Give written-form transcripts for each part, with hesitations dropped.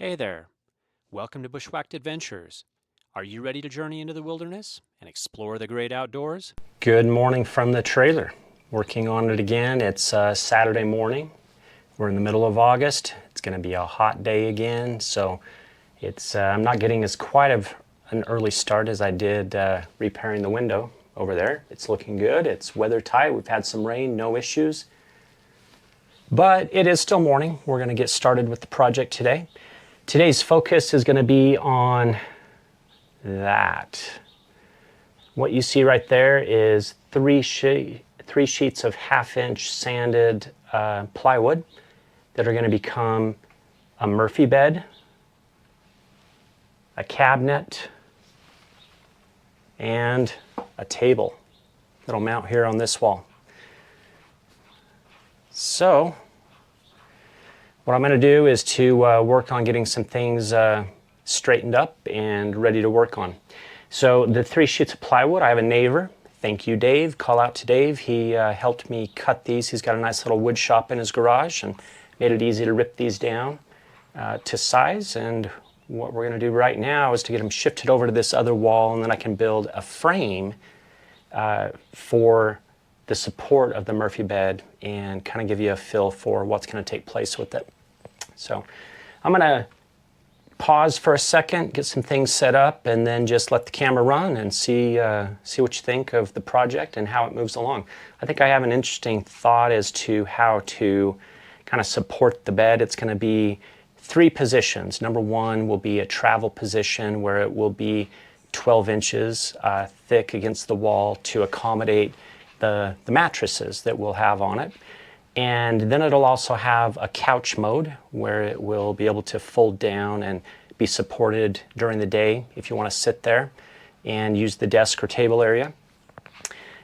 Hey there. Welcome to Bushwhacked Adventures. Are you ready to journey into the wilderness and explore the great outdoors? Good morning from the trailer. Working on it again. It's Saturday morning. We're in the middle of August. It's going to be a hot day again, so I'm not getting as quite of an early start as I did repairing the window over there. It's looking good. It's weather tight. We've had some rain, no issues. But it is still morning. We're going to get started with the project today. Today's focus is going to be on that. What you see right there is three sheets of half-inch sanded plywood that are going to become a Murphy bed, a cabinet, and a table that'll mount here on this wall. So what I'm going to do is to work on getting some things straightened up and ready to work on. So the 3 sheets of plywood, I have a neighbor. Thank you, Dave. Call out to Dave. He helped me cut these. He's got a nice little wood shop in his garage and made it easy to rip these down to size. And what we're going to do right now is to get them shifted over to this other wall, and then I can build a frame for the support of the Murphy bed and kind of give you a feel for what's going to take place with it. So I'm going to pause for a second, get some things set up, and then just let the camera run and see what you think of the project and how it moves along. I think I have an interesting thought as to how to kind of support the bed. It's going to be 3 positions. Number 1 will be a travel position where it will be 12 inches thick against the wall to accommodate the mattresses that we'll have on it. And then it'll also have a couch mode where it will be able to fold down and be supported during the day if you want to sit there and use the desk or table area.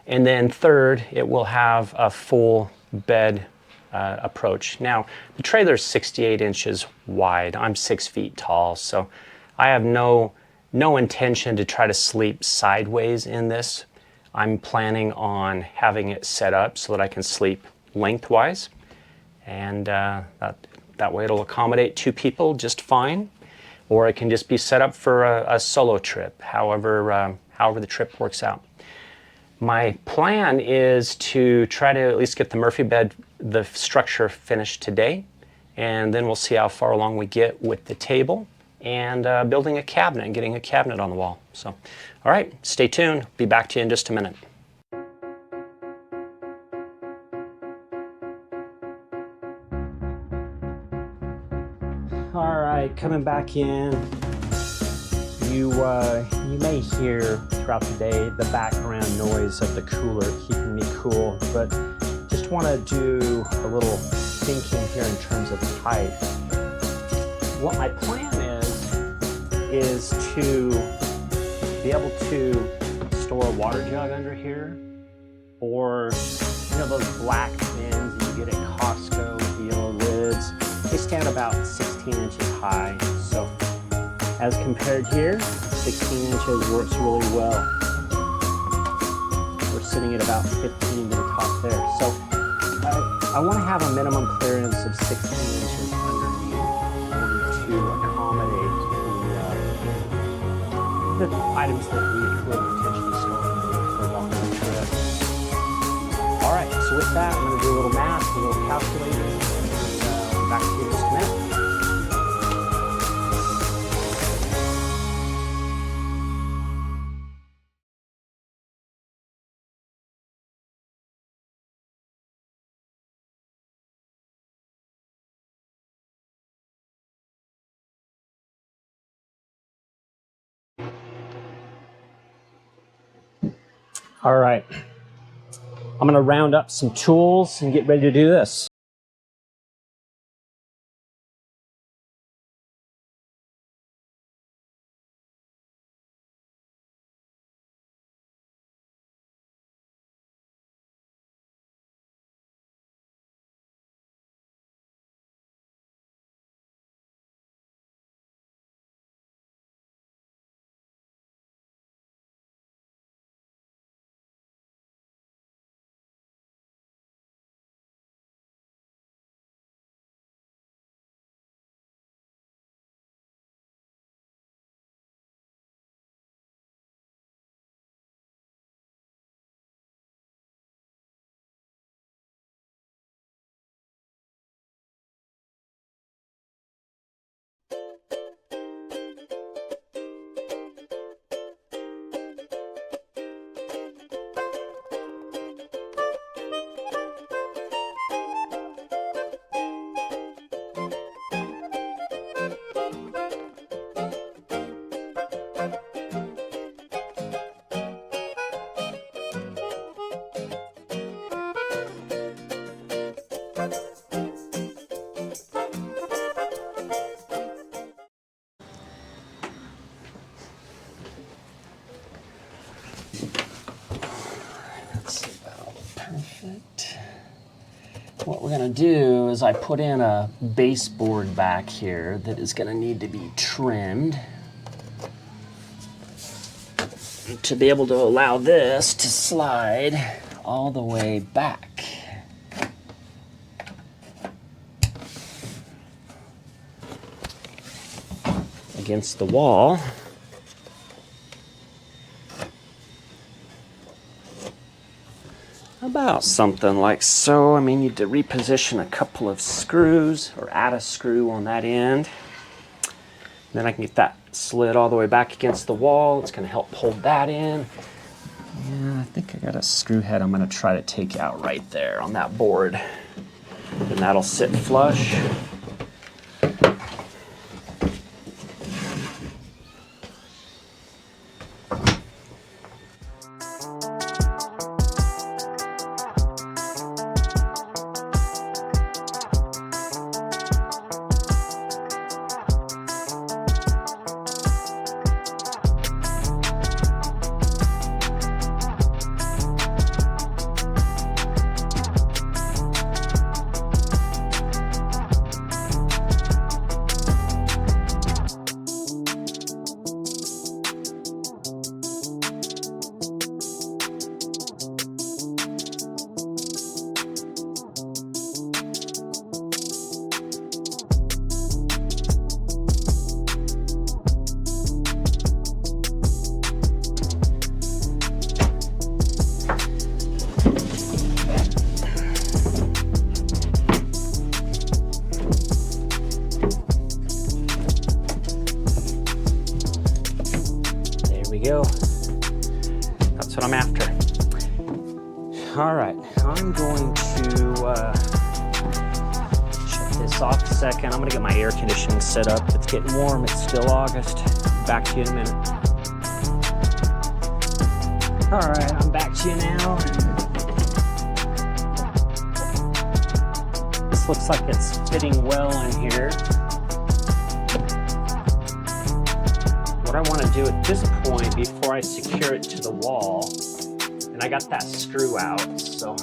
And then third, it will have a full bed approach. Now, the trailer is 68 inches wide. I'm 6 feet tall, so I have no intention to try to sleep sideways in this. I'm planning on having it set up so that I can sleep lengthwise, and that way it'll accommodate 2 people just fine, or it can just be set up for a solo trip, however the trip works out. My plan is to try to at least get the Murphy bed, the structure finished today, and then we'll see how far along we get with the table and building a cabinet and getting a cabinet on the wall. So, all right, stay tuned. Be back to you in just a minute. All right, coming back in. You may hear throughout the day the background noise of the cooler keeping me cool, but just want to do a little thinking here in terms of height. What my plan is to be able to store a water jug under here, or those black bins that you get at Costco with the yellow lids. They stand about 16 inches high, so as compared here, 16 inches works really well. We're sitting at about 15 to the top there. So I want to have a minimum clearance of 16 inches underneath in order to accommodate the items that we could potentially store for a walking trip. All right, so with that, I'm going to do a little math, a little calculating, and we'll be back to you in just a minute. All right, I'm going to round up some tools and get ready to do this. Perfect. What we're gonna do is I put in a baseboard back here that is gonna need to be trimmed to be able to allow this to slide all the way back. Against the wall. About something like so. I may need to reposition a couple of screws or add a screw on that end. Then I can get that slid all the way back against the wall. It's going to help hold that in. Yeah, I think I got a screw head I'm going to try to take out right there on that board. And that'll sit flush. Go. That's what I'm after. All right, I'm going to shut this off a second. I'm going to get my air conditioning set up. It's getting warm. It's still August. Back to you in a minute. All right, I'm back to you now. This looks like it's fitting well in here. What I want to do at this point before I secure it to the wall, and I got that screw out, so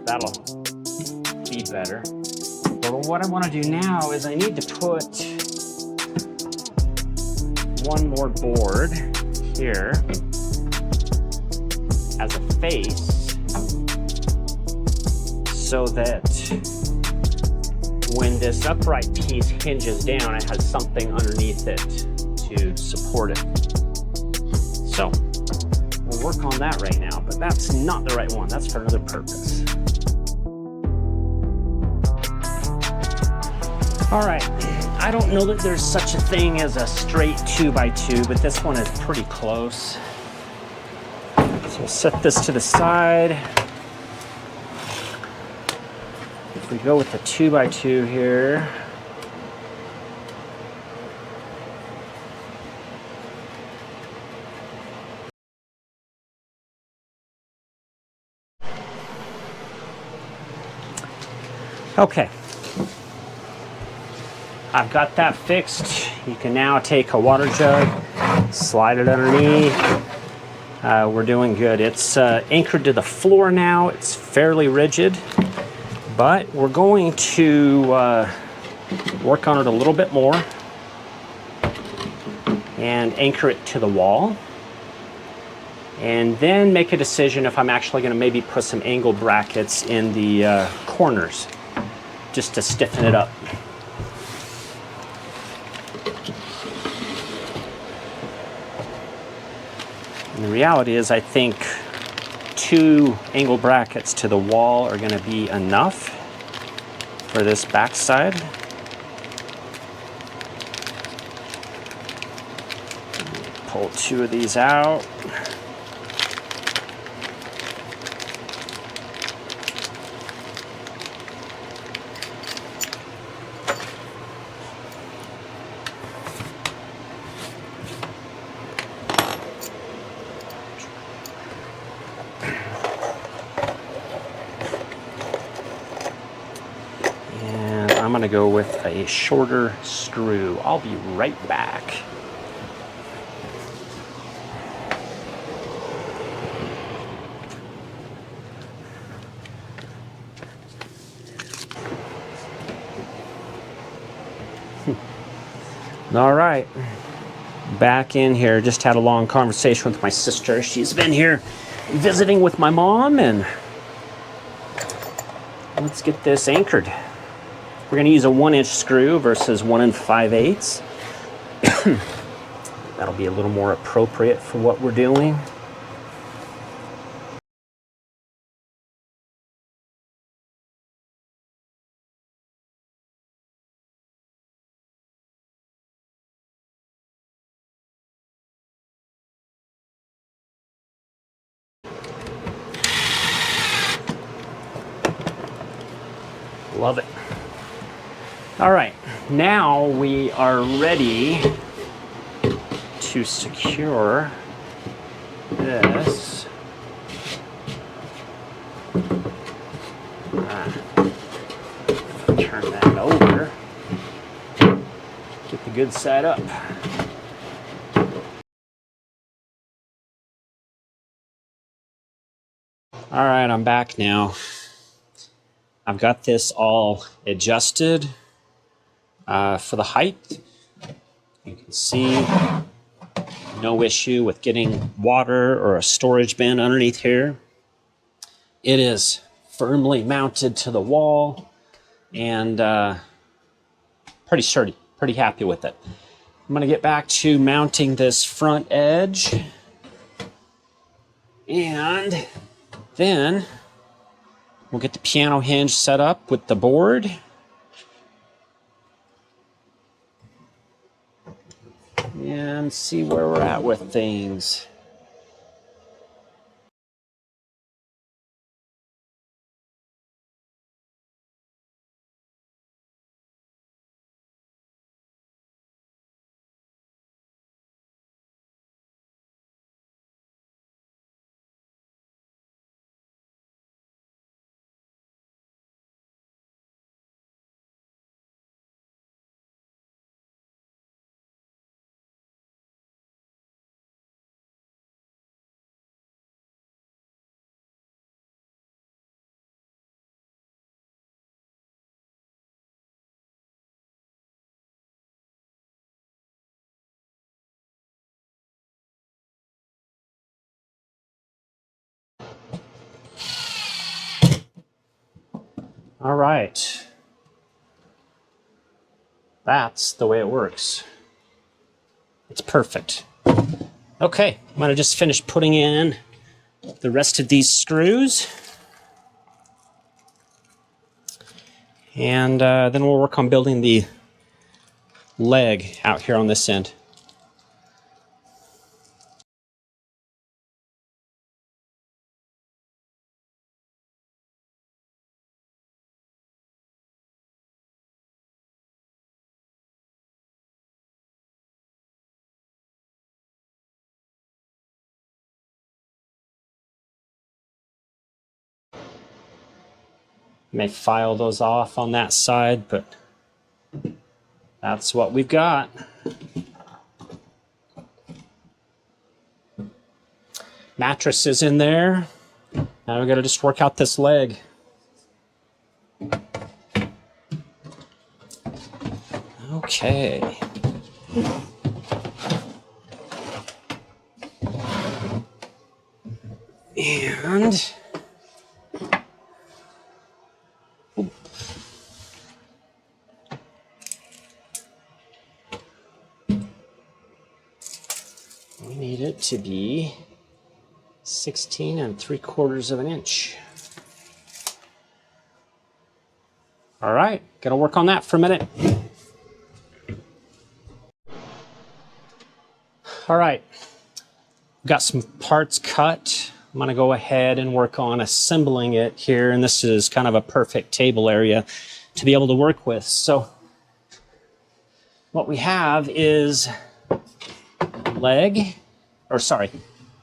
that'll be better. But what I want to do now is I need to put one more board here as a face so that when this upright piece hinges down, it has something underneath it to support it. So we'll work on that right now, but that's not the right one. That's for another purpose. All right, I don't know that there's such a thing as a straight 2x2, but this one is pretty close. So we'll set this to the side. If we go with the 2x2 here, okay, I've got that fixed. You can now take a water jug, slide it underneath. We're doing good. It's anchored to the floor now. It's fairly rigid, but we're going to work on it a little bit more and anchor it to the wall. And then make a decision if I'm actually going to maybe put some angle brackets in the corners, just to stiffen it up. And the reality is, I think 2 angle brackets to the wall are going to be enough for this backside. Pull 2 of these out. I'm going to go with a shorter screw. I'll be right back. All right, back in here. Just had a long conversation with my sister. She's been here visiting with my mom, and let's get this anchored. We're going to use a 1-inch screw versus 1 5/8. That'll be a little more appropriate for what we're doing. Love it. All right, now we are ready to secure this. Turn that over. Get the good side up. All right, I'm back now. I've got this all adjusted for the height. You can see no issue with getting water or a storage bin underneath here. It is firmly mounted to the wall and pretty sturdy, pretty happy with it. I'm gonna get back to mounting this front edge, and then we'll get the piano hinge set up with the board. And see where we're at with things. All right. That's the way it works. It's perfect. Okay, I'm gonna just finish putting in the rest of these screws. And then we'll work on building the leg out here on this end. May file those off on that side, but that's what we've got. Mattress is in there. Now we gotta just work out this leg. Okay. And we need it to be 16 3/4 of an inch. All right, gonna work on that for a minute. All right, got some parts cut. I'm gonna go ahead and work on assembling it here, and this is kind of a perfect table area to be able to work with. So what we have is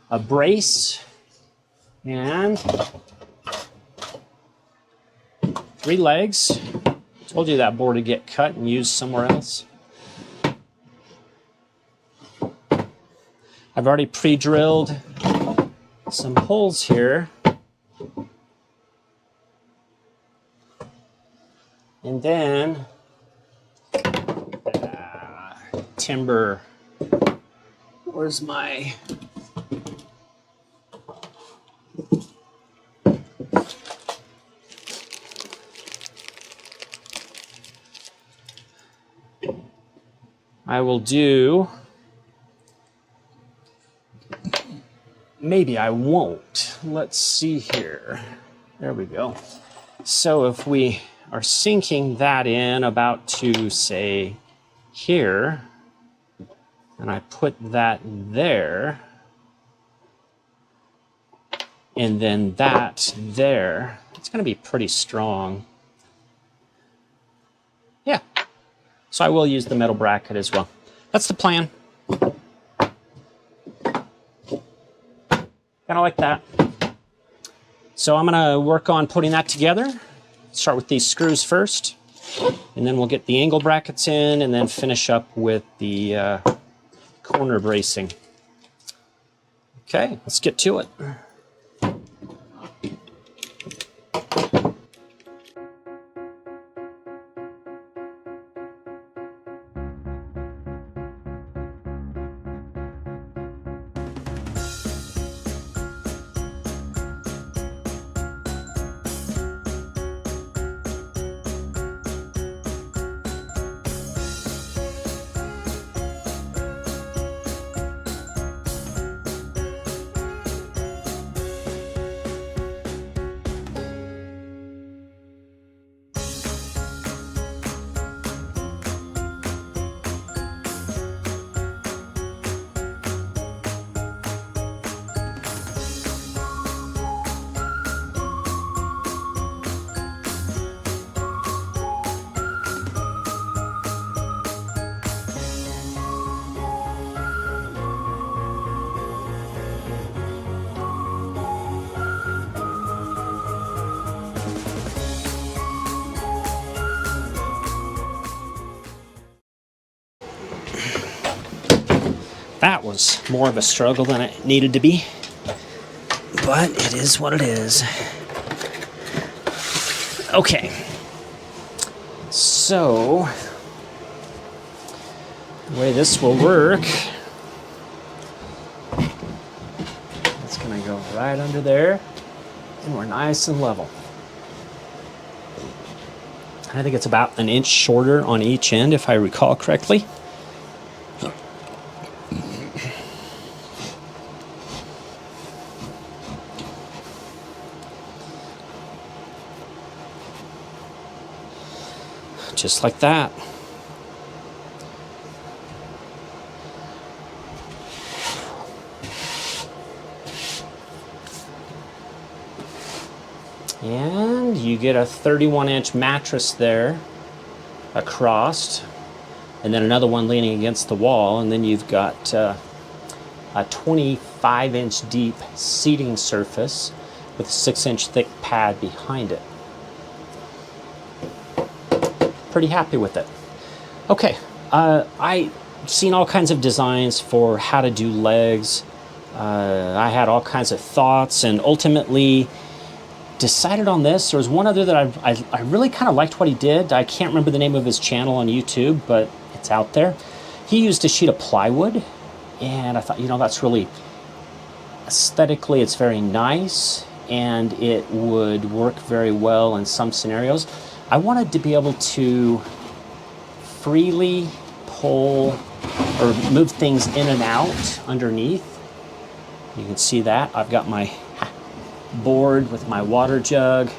a brace and 3 legs. Told you that board would get cut and used somewhere else. I've already pre-drilled some holes here. And then timber. Where's my... I will do... Maybe I won't. Let's see here. There we go. So if we are sinking that in about to, say, here, and I put that there, and then that there, it's going to be pretty strong. Yeah. So I will use the metal bracket as well. That's the plan. Kind of like that. So I'm going to work on putting that together. Start with these screws first, and then we'll get the angle brackets in, and then finish up with the corner bracing. Okay, let's get to it. That was more of a struggle than it needed to be, but it is what it is. Okay, so the way this will work, it's going to go right under there, and we're nice and level. I think it's about an inch shorter on each end, if I recall correctly. Just like that. And you get a 31-inch mattress there across, and then another one leaning against the wall, and then you've got a 25-inch deep seating surface with a 6-inch thick pad behind it. Pretty happy with it. Okay, I've seen all kinds of designs for how to do legs. I had all kinds of thoughts, and ultimately decided on this. There was one other that I really kind of liked what he did. I can't remember the name of his channel on YouTube, but it's out there. He used a sheet of plywood, and I thought, you know, that's really aesthetically, it's very nice, and it would work very well in some scenarios. I wanted to be able to freely pull or move things in and out underneath. You can see that. I've got my board with my water jug.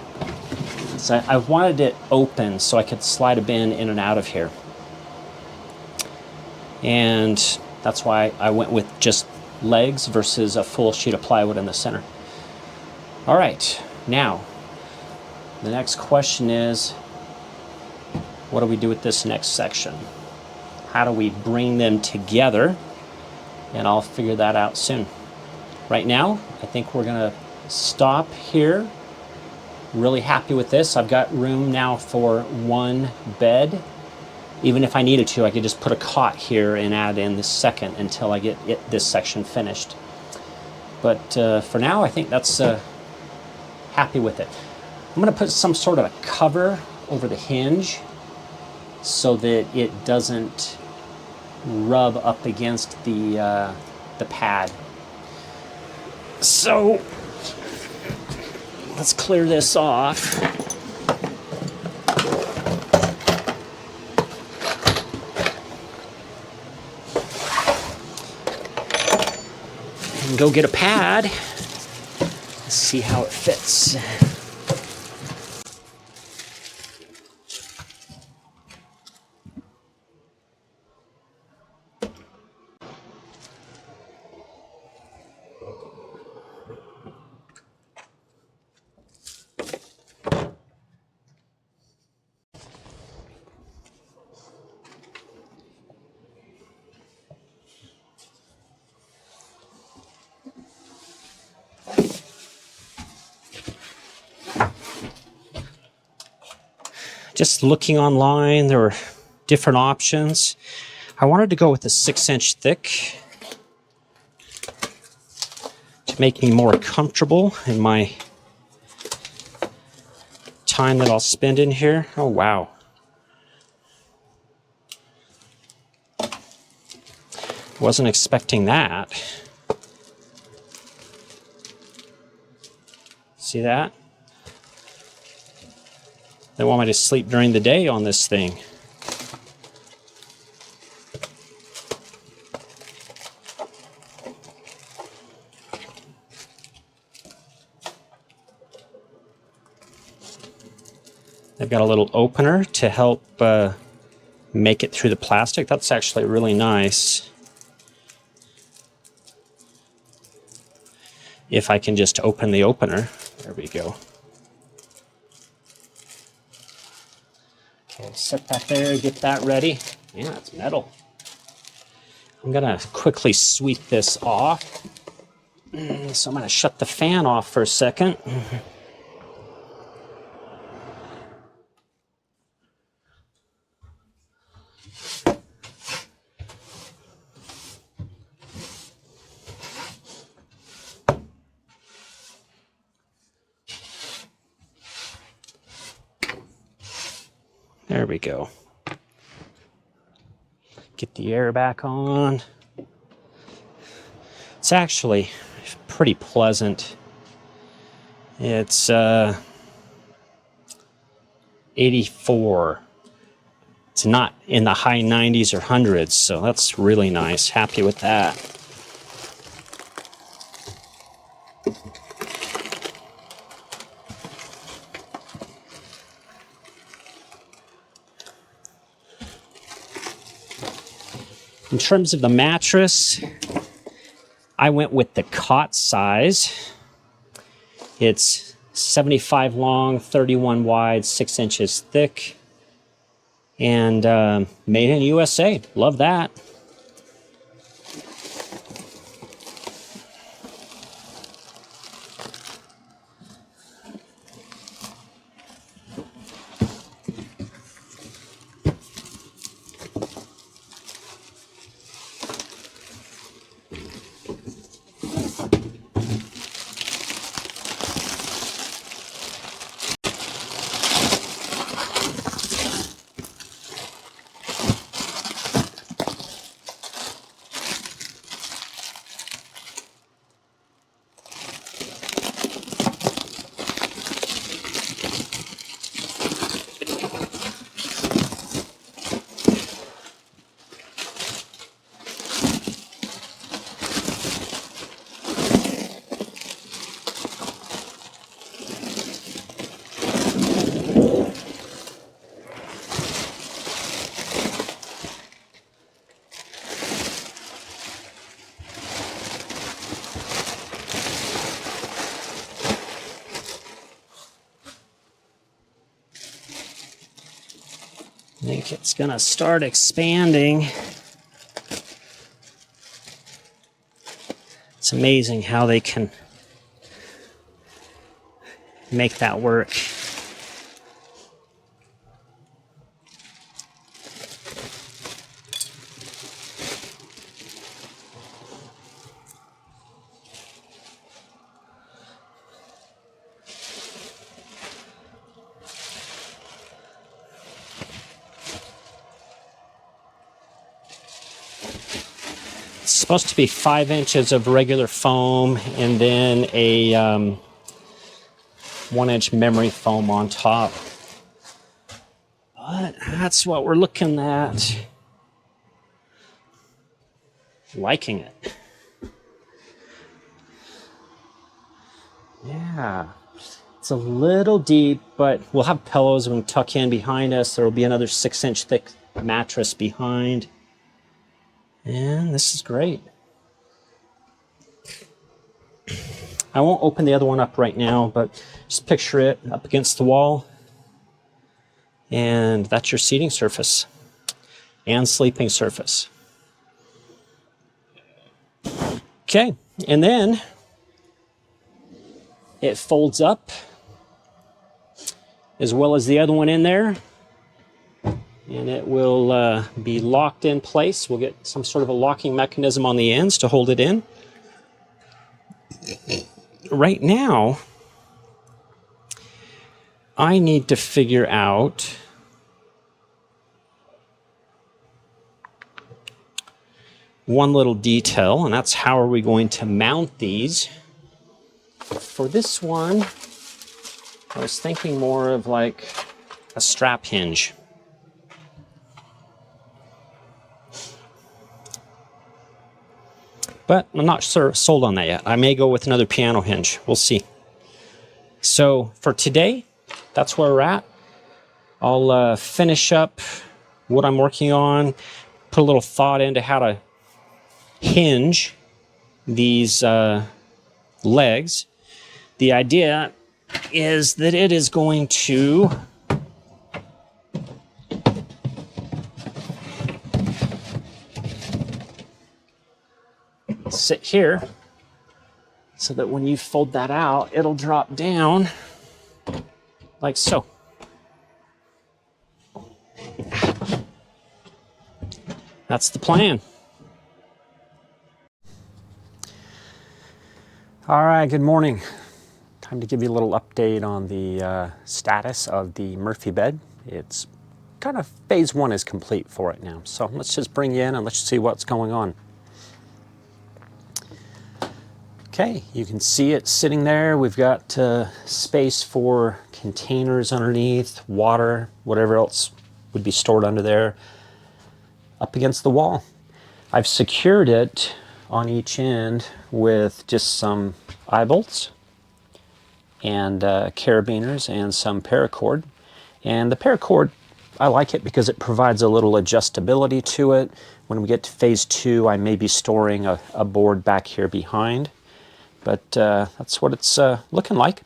So I wanted it open so I could slide a bin in and out of here. And that's why I went with just legs versus a full sheet of plywood in the center. All right, now the next question is, what do we do with this next section? How do we bring them together? And I'll figure that out soon. Right now, I think we're gonna stop here. Really happy with this. I've got room now for one bed. Even if I needed to, I could just put a cot here and add in this second until I get this section finished. But for now, I think that's happy with it. I'm going to put some sort of a cover over the hinge so that it doesn't rub up against the pad. So let's clear this off. And go get a pad. Let's see how it fits. Just looking online, there were different options. I wanted to go with a 6-inch thick to make me more comfortable in my time that I'll spend in here. Oh, wow. Wasn't expecting that. See that? They want me to sleep during the day on this thing. They've got a little opener to help make it through the plastic. That's actually really nice. If I can just open the opener. There we go. Okay, set that there, get that ready. Yeah, it's metal. I'm gonna quickly sweep this off. So I'm gonna shut the fan off for a second. There we go. Get the air back on. It's actually pretty pleasant. It's 84. It's not in the high 90s or hundreds, so that's really nice. Happy with that. In terms of the mattress, I went with the cot size. It's 75 long, 31 wide, 6 inches thick, and made in USA. Love that. I think it's gonna start expanding. It's amazing how they can make that work. It's supposed to be 5 inches of regular foam and then a 1-inch memory foam on top. But that's what we're looking at. Liking it. Yeah. It's a little deep, but we'll have pillows we can tuck in behind us. There will be another 6-inch thick mattress behind. And this is great. I won't open the other one up right now, but just picture it up against the wall. And that's your seating surface and sleeping surface. Okay, and then it folds up as well as the other one in there, and it will be locked in place. We'll get some sort of a locking mechanism on the ends to hold it in. Right now, I need to figure out one little detail, and that's how are we going to mount these. For this one, I was thinking more of like a strap hinge. But I'm not sold on that yet. I may go with another piano hinge. We'll see. So for today, that's where we're at. I'll finish up what I'm working on, put a little thought into how to hinge these legs. The idea is that it is going to sit here so that when you fold that out, it'll drop down like so. That's the plan. All right, good morning. Time to give you a little update on the status of the Murphy bed. It's kind of phase 1 is complete for it now. So let's just bring you in and let's see what's going on. Okay, you can see it sitting there. We've got space for containers underneath, water, whatever else would be stored under there, up against the wall. I've secured it on each end with just some eye bolts and carabiners and some paracord. And the paracord, I like it because it provides a little adjustability to it. When we get to phase 2, I may be storing a board back here behind, but that's what it's looking like.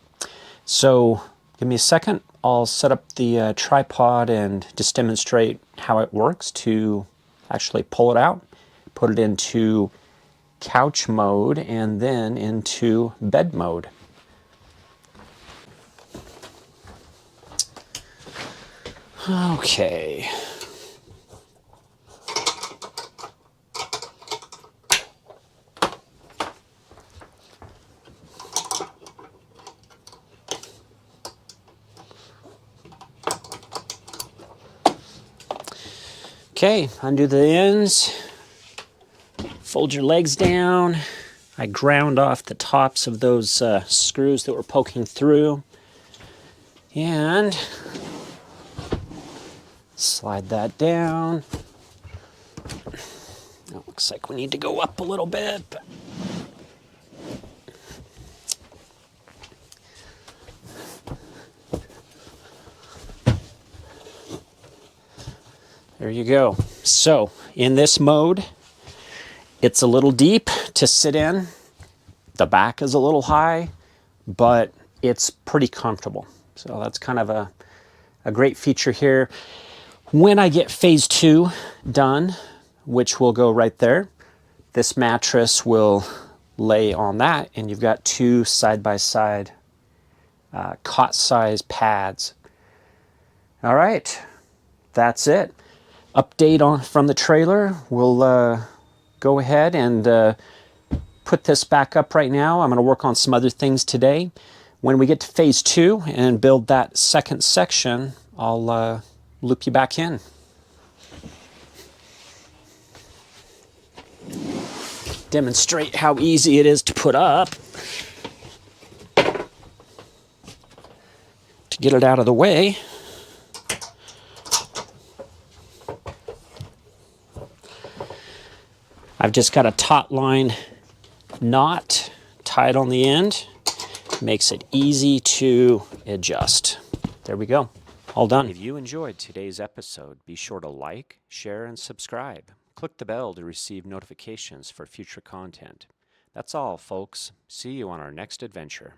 So give me a second. I'll set up the tripod and just demonstrate how it works to actually pull it out, put it into couch mode, and then into bed mode. Okay. Okay, undo the ends, fold your legs down. I ground off the tops of those screws that were poking through, and slide that down. It looks like we need to go up a little bit, but there you go. So in this mode, it's a little deep to sit in. The back is a little high, but it's pretty comfortable. So that's kind of a great feature here. When I get phase 2 done, which will go right there, this mattress will lay on that, and you've got 2 side-by-side cot-size pads. All right, that's it. Update from the trailer. We'll go ahead and put this back up right now. I'm going to work on some other things today. When we get to phase 2 and build that second section, I'll loop you back in. demonstrate how easy it is to put up. To get it out of the way, I've just got a taut line knot tied on the end. Makes it easy to adjust. There we go. All done. If you enjoyed today's episode, be sure to like, share, and subscribe. Click the bell to receive notifications for future content. That's all, folks. See you on our next adventure.